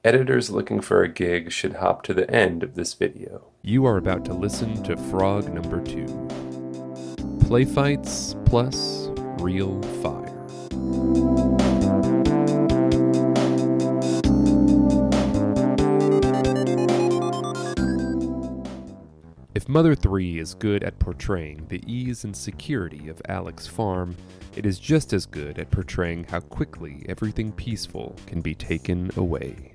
Editors looking for a gig should hop to the end of this video. You are about to listen to Frog number 2. Play fights plus real fire. If Mother 3 is good at portraying the ease and security of Alec's farm, it is just as good at portraying how quickly everything peaceful can be taken away.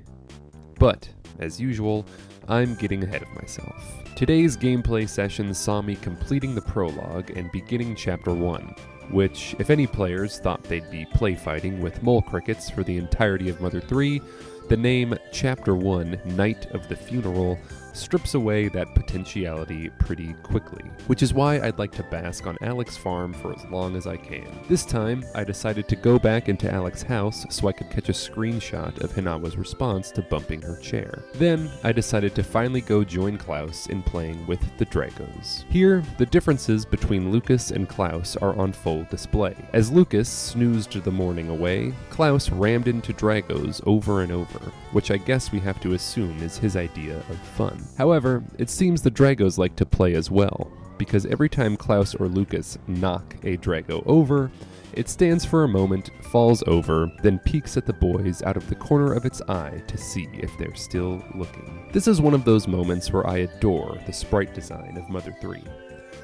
But, as usual, I'm getting ahead of myself. Today's gameplay session saw me completing the prologue and beginning Chapter 1, which, if any players thought they'd be play fighting with mole crickets for the entirety of Mother 3, the name Chapter 1, Night of the Funeral, strips away that potentiality pretty quickly, which is why I'd like to bask on Alec's farm for as long as I can. This time, I decided to go back into Alec's house so I could catch a screenshot of Hinawa's response to bumping her chair. Then, I decided to finally go join Klaus in playing with the Dragos. Here, the differences between Lucas and Klaus are on full display. As Lucas snoozed the morning away, Klaus rammed into Dragos over and over, which I guess we have to assume is his idea of fun. However, it seems the Dragos like to play as well, because every time Klaus or Lucas knock a Drago over, it stands for a moment, falls over, then peeks at the boys out of the corner of its eye to see if they're still looking. This is one of those moments where I adore the sprite design of Mother 3.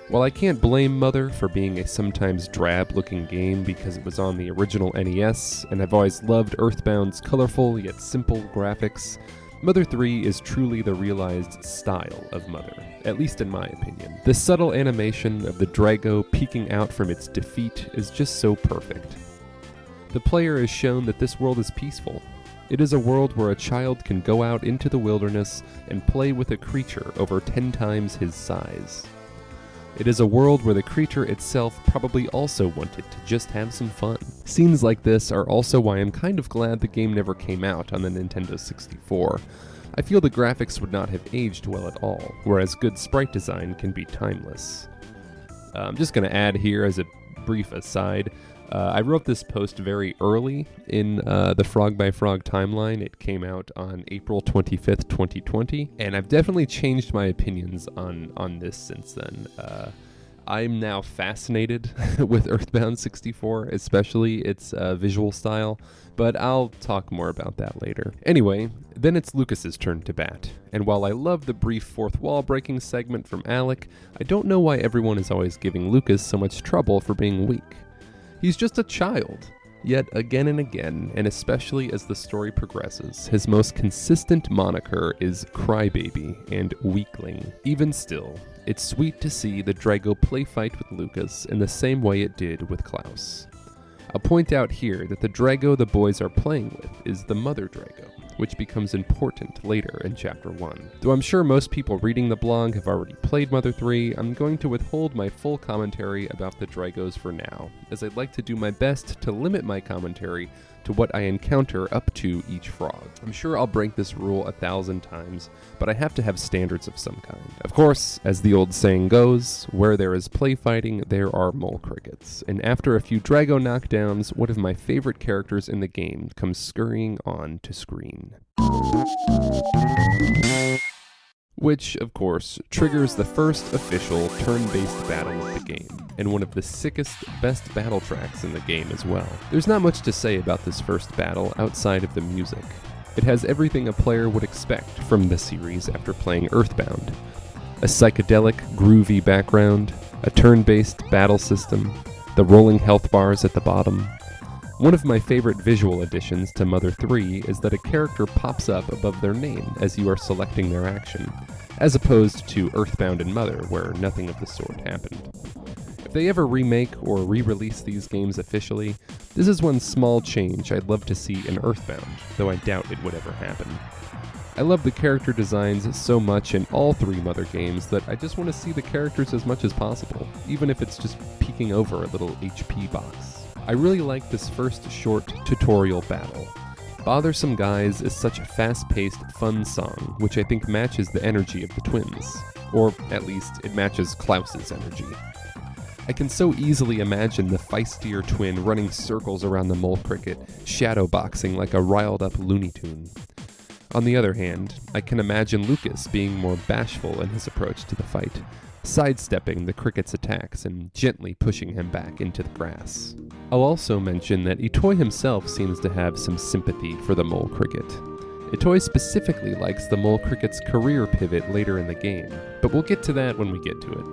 While I can't blame Mother for being a sometimes drab-looking game because it was on the original NES, and I've always loved Earthbound's colorful yet simple graphics, Mother 3 is truly the realized style of Mother, at least in my opinion. The subtle animation of the Drago peeking out from its defeat is just so perfect. The player is shown that this world is peaceful. It is a world where a child can go out into the wilderness and play with a creature over 10 times his size. It is a world where the creature itself probably also wanted to just have some fun. Scenes like this are also why I'm kind of glad the game never came out on the Nintendo 64. I feel the graphics would not have aged well at all, whereas good sprite design can be timeless. I'm just going to add here as a brief aside, I wrote this post very early in the Frog by Frog timeline. It came out on April 25th, 2020, and I've definitely changed my opinions on this since then. I'm now fascinated with Earthbound 64, especially its visual style, but I'll talk more about that later. Anyway, then it's Lucas's turn to bat, and while I love the brief fourth wall breaking segment from Alec, I don't know why everyone is always giving Lucas so much trouble for being weak. He's just a child. Yet again and again, and especially as the story progresses, his most consistent moniker is Crybaby and Weakling. Even still, it's sweet to see the Drago play fight with Lucas in the same way it did with Klaus. I'll point out here that the Drago the boys are playing with is the Mother Drago, which becomes important later in Chapter 1. Though I'm sure most people reading the blog have already played Mother 3, I'm going to withhold my full commentary about the Dragos for now, as I'd like to do my best to limit my commentary to what I encounter up to each frog. I'm sure I'll break this rule 1,000 times, but I have to have standards of some kind. Of course, as the old saying goes, where there is play fighting, there are mole crickets. And after a few Drago knockdowns, one of my favorite characters in the game comes scurrying on to screen. Which, of course, triggers the first official turn-based battle of the game, and one of the sickest, best battle tracks in the game as well. There's not much to say about this first battle outside of the music. It has everything a player would expect from the series after playing Earthbound. A psychedelic, groovy background, a turn-based battle system, the rolling health bars at the bottom. One of my favorite visual additions to Mother 3 is that a character pops up above their name as you are selecting their action, as opposed to Earthbound and Mother, where nothing of the sort happened. If they ever remake or re-release these games officially, this is one small change I'd love to see in Earthbound, though I doubt it would ever happen. I love the character designs so much in all three Mother games that I just want to see the characters as much as possible, even if it's just peeking over a little HP box. I really like this first short tutorial battle. Bothersome Guys is such a fast-paced, fun song, which I think matches the energy of the twins. Or, at least, it matches Klaus's energy. I can so easily imagine the feistier twin running circles around the mole cricket, shadowboxing like a riled-up Looney Tune. On the other hand, I can imagine Lucas being more bashful in his approach to the fight, sidestepping the cricket's attacks and gently pushing him back into the grass. I'll also mention that Itoi himself seems to have some sympathy for the mole cricket. Itoi specifically likes the mole cricket's career pivot later in the game, but we'll get to that when we get to it.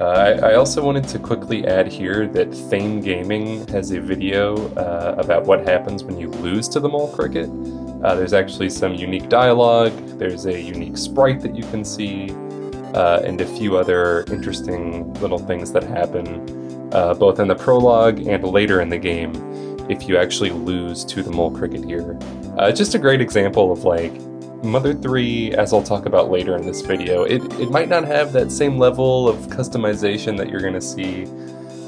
I also wanted to quickly add here that Fame Gaming has a video about what happens when you lose to the mole cricket. There's actually some unique dialogue, there's a unique sprite that you can see, and a few other interesting little things that happen, both in the prologue and later in the game, if you actually lose to the mole cricket here. Just a great example of like, Mother 3, as I'll talk about later in this video, it might not have that same level of customization that you're going to see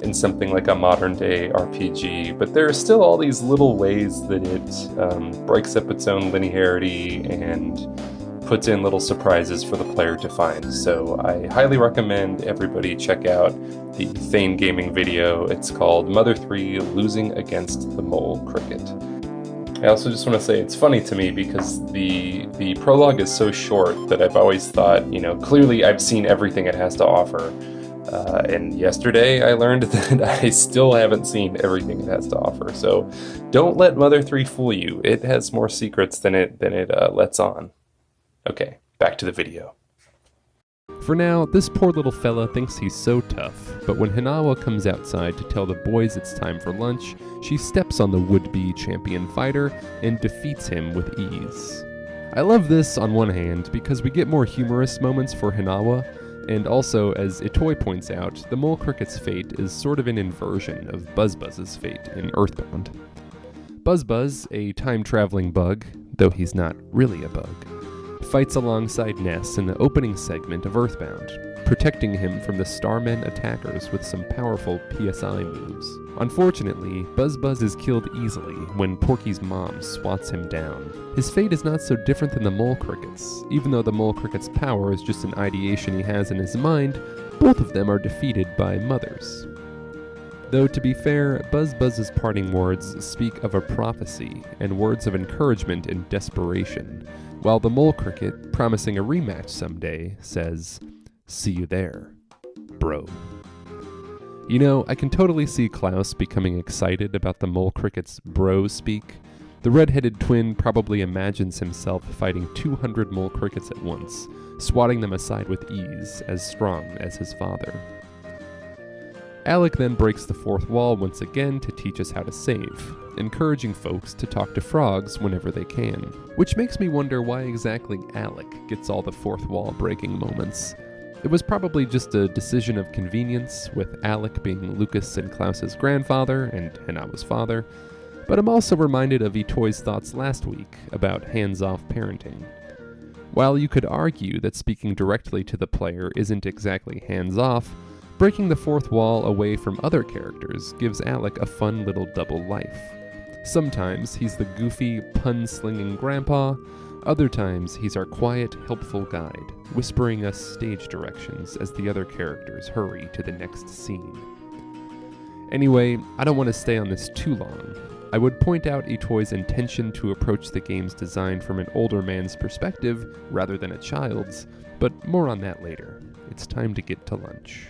in something like a modern day RPG, but there are still all these little ways that it breaks up its own linearity and puts in little surprises for the player to find. So I highly recommend everybody check out the Fame Gaming video. It's called Mother 3 Losing Against the Mole Cricket. I also just want to say it's funny to me because the prologue is so short that I've always thought, clearly I've seen everything it has to offer. And yesterday I learned that I still haven't seen everything it has to offer. So don't let Mother 3 fool you. It has more secrets than it lets on. Okay, back to the video. For now, this poor little fella thinks he's so tough, but when Hinawa comes outside to tell the boys it's time for lunch, she steps on the would-be champion fighter and defeats him with ease. I love this on one hand because we get more humorous moments for Hinawa, and also, as Itoi points out, the mole cricket's fate is sort of an inversion of Buzzbuzz's fate in Earthbound. Buzzbuzz, a time-traveling bug, though he's not really a bug, fights alongside Ness in the opening segment of Earthbound, protecting him from the Starmen attackers with some powerful PSI moves. Unfortunately, Buzzbuzz is killed easily when Porky's mom swats him down. His fate is not so different than the mole cricket's. Even though the mole cricket's power is just an ideation he has in his mind, both of them are defeated by mothers. Though to be fair, Buzzbuzz's parting words speak of a prophecy and words of encouragement and desperation, while the mole cricket, promising a rematch someday, says, "See you there, bro." I can totally see Klaus becoming excited about the mole cricket's bro speak. The red-headed twin probably imagines himself fighting 200 mole crickets at once, swatting them aside with ease, as strong as his father. Alec then breaks the fourth wall once again to teach us how to save, encouraging folks to talk to frogs whenever they can, which makes me wonder why exactly Alec gets all the fourth wall breaking moments. It was probably just a decision of convenience, with Alec being Lucas and Klaus's grandfather and Hinawa's father, but I'm also reminded of Itoi's thoughts last week about hands-off parenting. While you could argue that speaking directly to the player isn't exactly hands-off, breaking the fourth wall away from other characters gives Alec a fun little double life. Sometimes he's the goofy, pun-slinging grandpa, other times he's our quiet, helpful guide, whispering us stage directions as the other characters hurry to the next scene. Anyway, I don't want to stay on this too long. I would point out Itoi's intention to approach the game's design from an older man's perspective rather than a child's, but more on that later. It's time to get to lunch.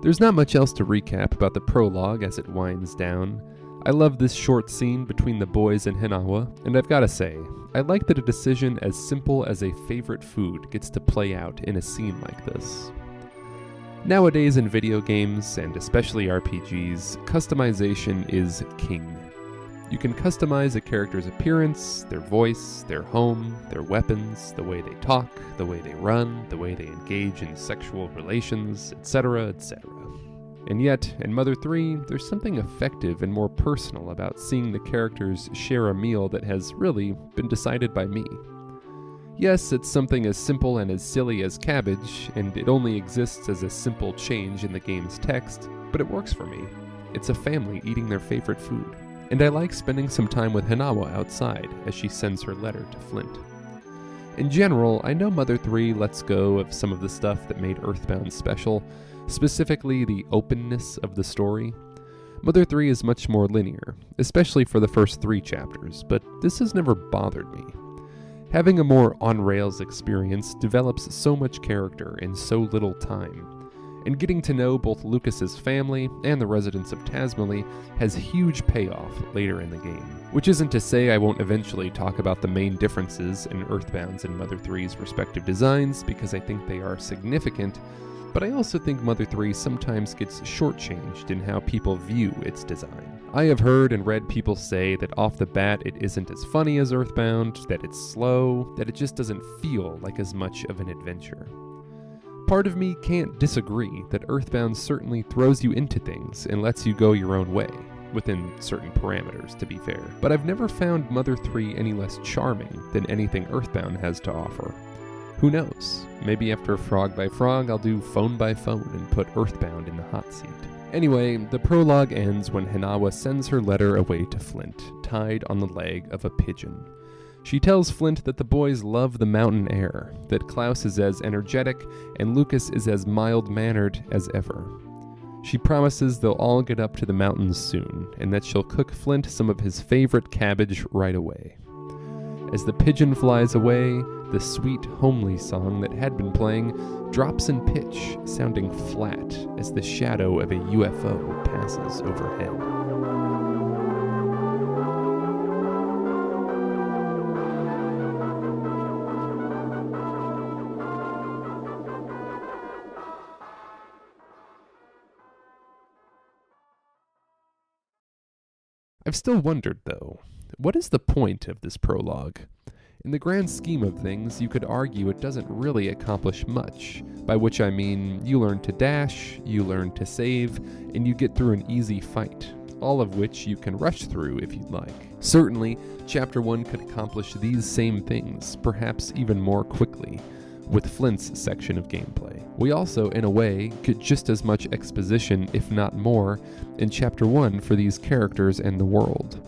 There's not much else to recap about the prologue as it winds down. I love this short scene between the boys and Hinawa, and I've gotta say, I like that a decision as simple as a favorite food gets to play out in a scene like this. Nowadays in video games, and especially RPGs, customization is king. You can customize a character's appearance, their voice, their home, their weapons, the way they talk, the way they run, the way they engage in sexual relations, etc., etc. And yet, in Mother 3, there's something effective and more personal about seeing the characters share a meal that has really been decided by me. Yes, it's something as simple and as silly as cabbage, and it only exists as a simple change in the game's text, but it works for me. It's a family eating their favorite food. And I like spending some time with Hinawa outside as she sends her letter to Flint. In general, I know Mother 3 lets go of some of the stuff that made Earthbound special, specifically the openness of the story. Mother 3 is much more linear, especially for the first 3 chapters, but this has never bothered me. Having a more on-rails experience develops so much character in so little time, and getting to know both Lucas's family and the residents of Tazmily has huge payoff later in the game. Which isn't to say I won't eventually talk about the main differences in Earthbound's and Mother 3's respective designs, because I think they are significant, but I also think Mother 3 sometimes gets shortchanged in how people view its design. I have heard and read people say that off the bat it isn't as funny as Earthbound, that it's slow, that it just doesn't feel like as much of an adventure. Part of me can't disagree that Earthbound certainly throws you into things and lets you go your own way, within certain parameters to be fair, but I've never found Mother 3 any less charming than anything Earthbound has to offer. Who knows? Maybe after Frog by Frog I'll do Phone by Phone and put Earthbound in the hot seat. Anyway, the prologue ends when Hinawa sends her letter away to Flint, tied on the leg of a pigeon. She tells Flint that the boys love the mountain air, that Klaus is as energetic and Lucas is as mild-mannered as ever. She promises they'll all get up to the mountains soon, and that she'll cook Flint some of his favorite cabbage right away. As the pigeon flies away, the sweet, homely song that had been playing drops in pitch, sounding flat as the shadow of a UFO passes overhead. I've still wondered, though, what is the point of this prologue? In the grand scheme of things, you could argue it doesn't really accomplish much, by which I mean you learn to dash, you learn to save, and you get through an easy fight, all of which you can rush through if you'd like. Certainly, Chapter 1 could accomplish these same things, perhaps even more quickly, with Flint's section of gameplay. We also, in a way, get just as much exposition, if not more, in Chapter 1 for these characters and the world.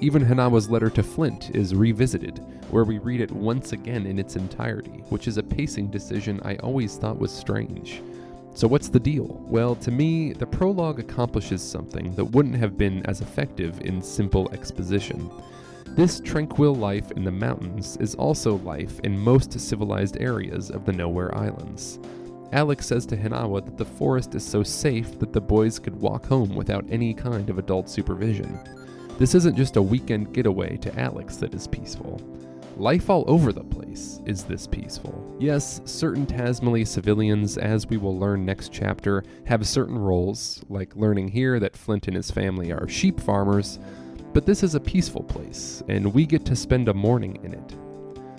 Even Hinawa's letter to Flint is revisited, where we read it once again in its entirety, which is a pacing decision I always thought was strange. So what's the deal? Well, to me, the prologue accomplishes something that wouldn't have been as effective in simple exposition. This tranquil life in the mountains is also life in most civilized areas of the Nowhere Islands. Alex says to Hinawa that the forest is so safe that the boys could walk home without any kind of adult supervision. This isn't just a weekend getaway to Alex that is peaceful. Life all over the place is this peaceful. Yes, certain Tazmily civilians, as we will learn next chapter, have certain roles, like learning here that Flint and his family are sheep farmers, but this is a peaceful place, and we get to spend a morning in it.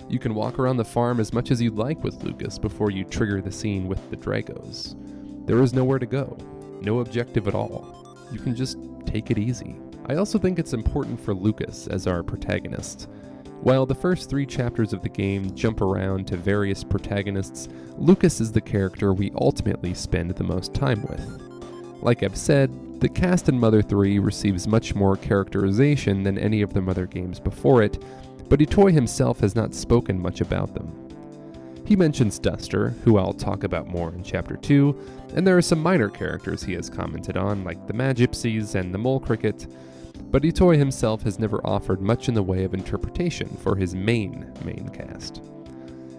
You can walk around the farm as much as you'd like with Lucas before you trigger the scene with the Dragos. There is nowhere to go, no objective at all. You can just take it easy. I also think it's important for Lucas as our protagonist. While the first 3 chapters of the game jump around to various protagonists, Lucas is the character we ultimately spend the most time with. Like I've said, the cast in Mother 3 receives much more characterization than any of the Mother games before it, but Itoi himself has not spoken much about them. He mentions Duster, who I'll talk about more in Chapter 2, and there are some minor characters he has commented on, like the Magypsies and the Mole Cricket, but Itoi himself has never offered much in the way of interpretation for his main cast.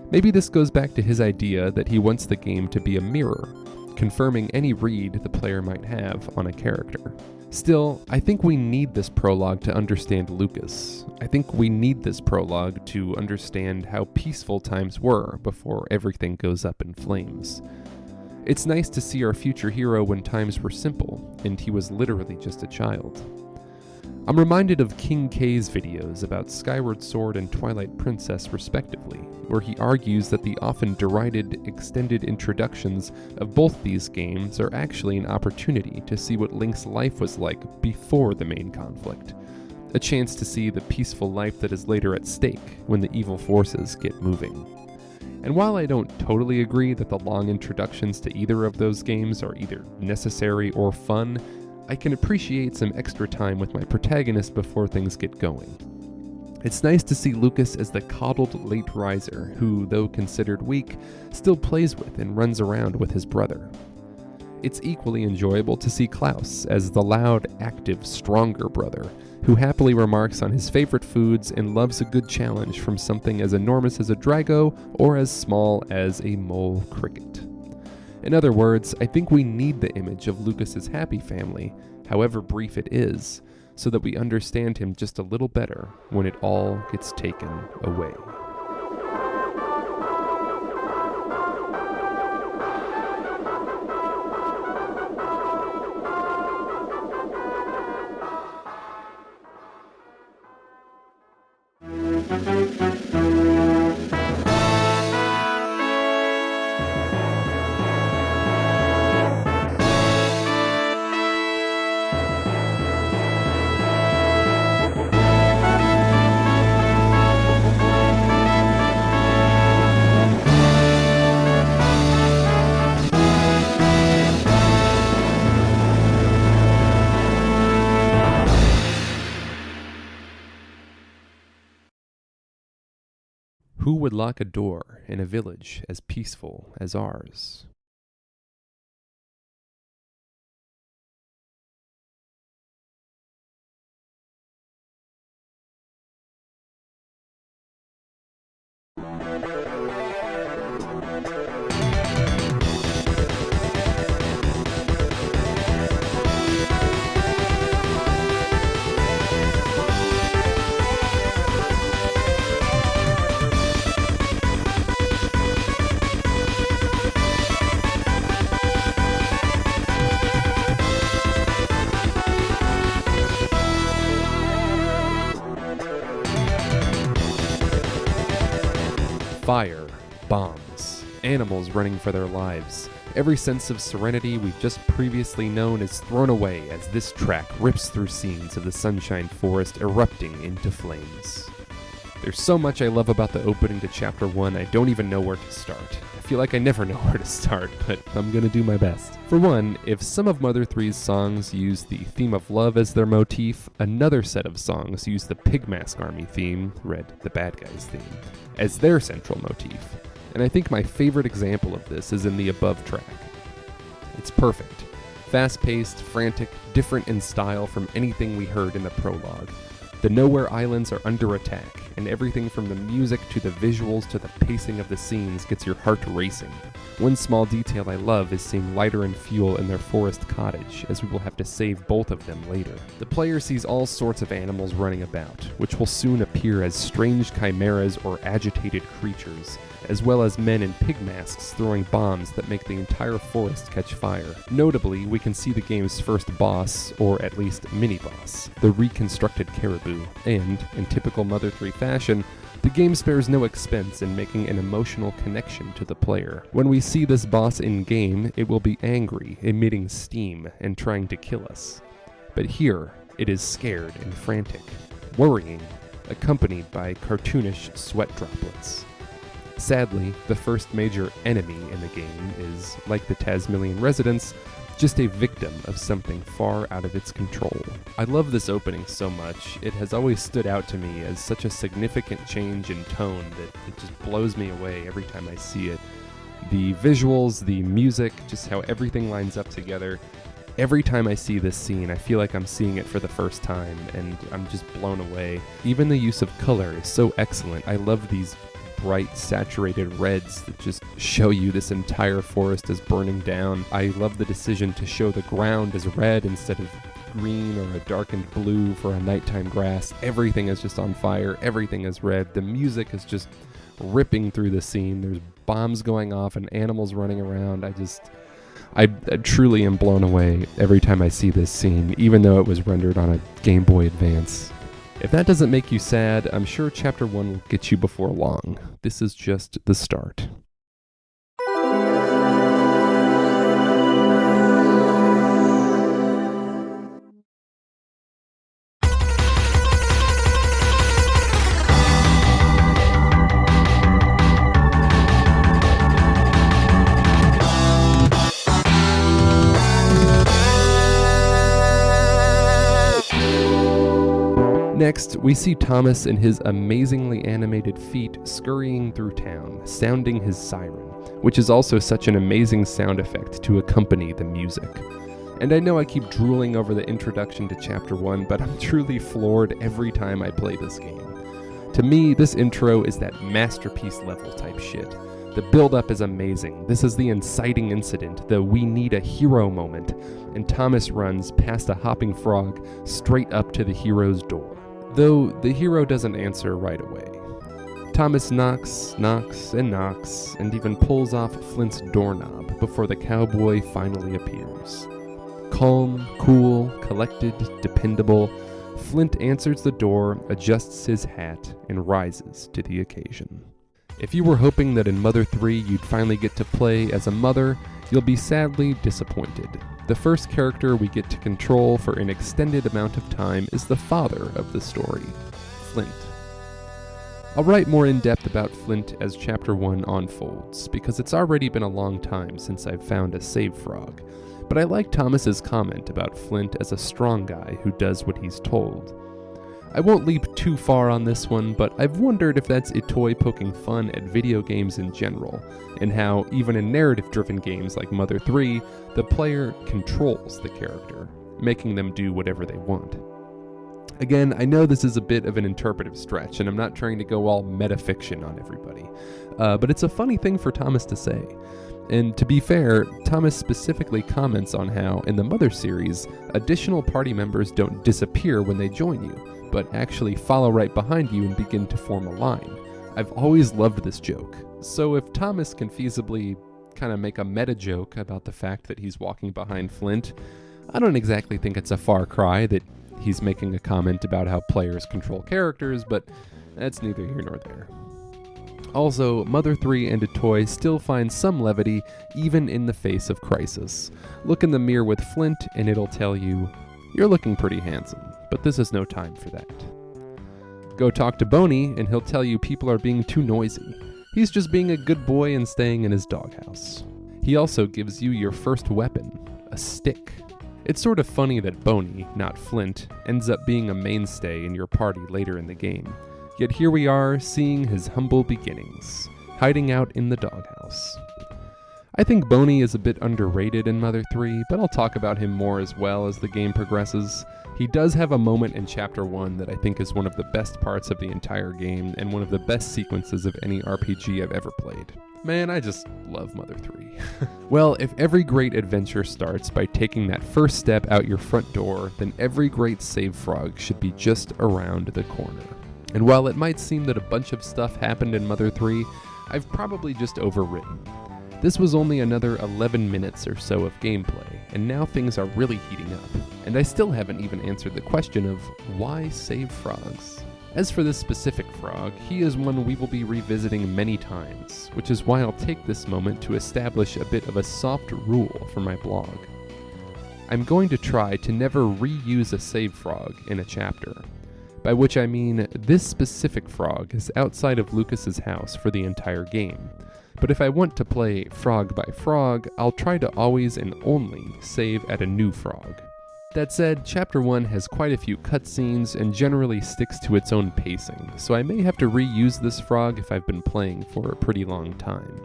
Maybe this goes back to his idea that he wants the game to be a mirror, confirming any read the player might have on a character. Still, I think we need this prologue to understand Lucas. I think we need this prologue to understand how peaceful times were before everything goes up in flames. It's nice to see our future hero when times were simple, and he was literally just a child. I'm reminded of King K's videos about Skyward Sword and Twilight Princess respectively, where he argues that the often derided extended introductions of both these games are actually an opportunity to see what Link's life was like before the main conflict, a chance to see the peaceful life that is later at stake when the evil forces get moving. And while I don't totally agree that the long introductions to either of those games are either necessary or fun, I can appreciate some extra time with my protagonist before things get going. It's nice to see Lucas as the coddled late riser who, though considered weak, still plays with and runs around with his brother. It's equally enjoyable to see Klaus as the loud, active, stronger brother, who happily remarks on his favorite foods and loves a good challenge from something as enormous as a Drago or as small as a mole cricket. In other words, I think we need the image of Lucas's happy family, however brief it is, so that we understand him just a little better when it all gets taken away. Who would lock a door in a village as peaceful as ours? Fire, bombs, animals running for their lives. Every sense of serenity we've just previously known is thrown away as this track rips through scenes of the Sunshine Forest erupting into flames. There's so much I love about the opening to Chapter 1, I don't even know where to start. I feel like I never know where to start, but I'm gonna do my best. For one, if some of Mother 3's songs use the theme of love as their motif, another set of songs use the Pigmask Army theme, Red the Bad Guys theme, as their central motif. And I think my favorite example of this is in the above track. It's perfect. Fast-paced, frantic, different in style from anything we heard in the prologue. The Nowhere Islands are under attack, and everything from the music to the visuals to the pacing of the scenes gets your heart racing. One small detail I love is seeing lighter and fuel in their forest cottage, as we will have to save both of them later. The player sees all sorts of animals running about, which will soon appear as strange chimeras or agitated creatures, as well as men in pig masks throwing bombs that make the entire forest catch fire. Notably, we can see the game's first boss, or at least mini-boss, the reconstructed caribou, and, in typical Mother 3 fashion, the game spares no expense in making an emotional connection to the player. When we see this boss in-game, it will be angry, emitting steam, and trying to kill us. But here, it is scared and frantic, worrying, accompanied by cartoonish sweat droplets. Sadly, the first major enemy in the game is, like the Tasmillian residents, just a victim of something far out of its control. I love this opening so much. It has always stood out to me as such a significant change in tone that it just blows me away every time I see it. The visuals, the music, just how everything lines up together. Every time I see this scene, I feel like I'm seeing it for the first time, and I'm just blown away. Even the use of color is so excellent. I love these bright, saturated reds that just show you this entire forest is burning down. I love the decision to show the ground as red instead of green or a darkened blue for a nighttime grass. Everything is just on fire. Everything is red. The music is just ripping through the scene. There's bombs going off and animals running around. I truly am blown away every time I see this scene, even though it was rendered on a Game Boy Advance. If that doesn't make you sad, I'm sure Chapter 1 will get you before long. This is just the start. Next, we see Thomas and his amazingly animated feet scurrying through town, sounding his siren, which is also such an amazing sound effect to accompany the music. And I know I keep drooling over the introduction to Chapter 1, but I'm truly floored every time I play this game. To me, this intro is that masterpiece level type shit. The build-up is amazing. This is the inciting incident, the we need a hero moment, and Thomas runs past a hopping frog straight up to the hero's door. Though the hero doesn't answer right away. Thomas knocks, and even pulls off Flint's doorknob before the cowboy finally appears. Calm, cool, collected, dependable, Flint answers the door, adjusts his hat, and rises to the occasion. If you were hoping that in Mother 3 you'd finally get to play as a mother, you'll be sadly disappointed. The first character we get to control for an extended amount of time is the father of the story, Flint. I'll write more in depth about Flint as Chapter 1 unfolds, because it's already been a long time since I've found a save frog, but I like Thomas's comment about Flint as a strong guy who does what he's told. I won't leap too far on this one, but I've wondered if that's Itoi poking fun at video games in general, and how, even in narrative-driven games like Mother 3, the player controls the character, making them do whatever they want. Again, I know this is a bit of an interpretive stretch, and I'm not trying to go all metafiction on everybody, but it's a funny thing for Thomas to say. And to be fair, Thomas specifically comments on how, in the Mother series, additional party members don't disappear when they join you, but actually follow right behind you and begin to form a line. I've always loved this joke, so if Thomas can feasibly kind of make a meta joke about the fact that he's walking behind Flint, I don't exactly think it's a far cry that he's making a comment about how players control characters, but that's neither here nor there. Also, Mother 3 and Itoi still find some levity even in the face of crisis. Look in the mirror with Flint and it'll tell you, "You're looking pretty handsome, but this is no time for that." Go talk to Boney and he'll tell you people are being too noisy. He's just being a good boy and staying in his doghouse. He also gives you your first weapon, a stick. It's sort of funny that Boney, not Flint, ends up being a mainstay in your party later in the game. Yet here we are, seeing his humble beginnings, hiding out in the doghouse. I think Boney is a bit underrated in Mother 3, but I'll talk about him more as well as the game progresses. He does have a moment in Chapter 1 that I think is one of the best parts of the entire game, and one of the best sequences of any RPG I've ever played. Man, I just love Mother 3. Well, if every great adventure starts by taking that first step out your front door, then every great save frog should be just around the corner. And while it might seem that a bunch of stuff happened in Mother 3, I've probably just overwritten. This was only another 11 minutes or so of gameplay, and now things are really heating up. And I still haven't even answered the question of why save frogs? As for this specific frog, he is one we will be revisiting many times, which is why I'll take this moment to establish a bit of a soft rule for my blog. I'm going to try to never reuse a save frog in a chapter. By which I mean, this specific frog is outside of Lucas's house for the entire game. But if I want to play frog by frog, I'll try to always and only save at a new frog. That said, Chapter 1 has quite a few cutscenes and generally sticks to its own pacing, so I may have to reuse this frog if I've been playing for a pretty long time.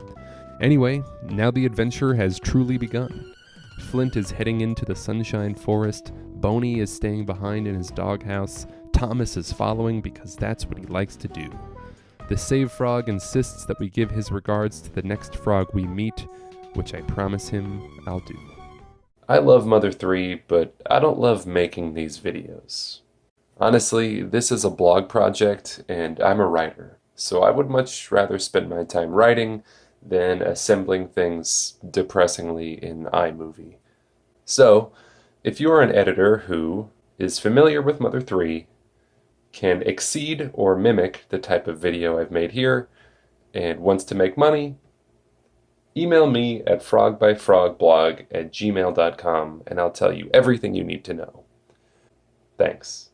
Anyway, now the adventure has truly begun. Flint is heading into the Sunshine Forest, Boney is staying behind in his doghouse, Thomas is following because that's what he likes to do. The save frog insists that we give his regards to the next frog we meet, which I promise him I'll do. I love Mother 3, but I don't love making these videos. Honestly, this is a blog project, and I'm a writer, so I would much rather spend my time writing than assembling things depressingly in iMovie. So, if you are an editor who is familiar with Mother 3, can exceed or mimic the type of video I've made here, and wants to make money, email me at frogbyfrogblog@gmail.com and I'll tell you everything you need to know. Thanks.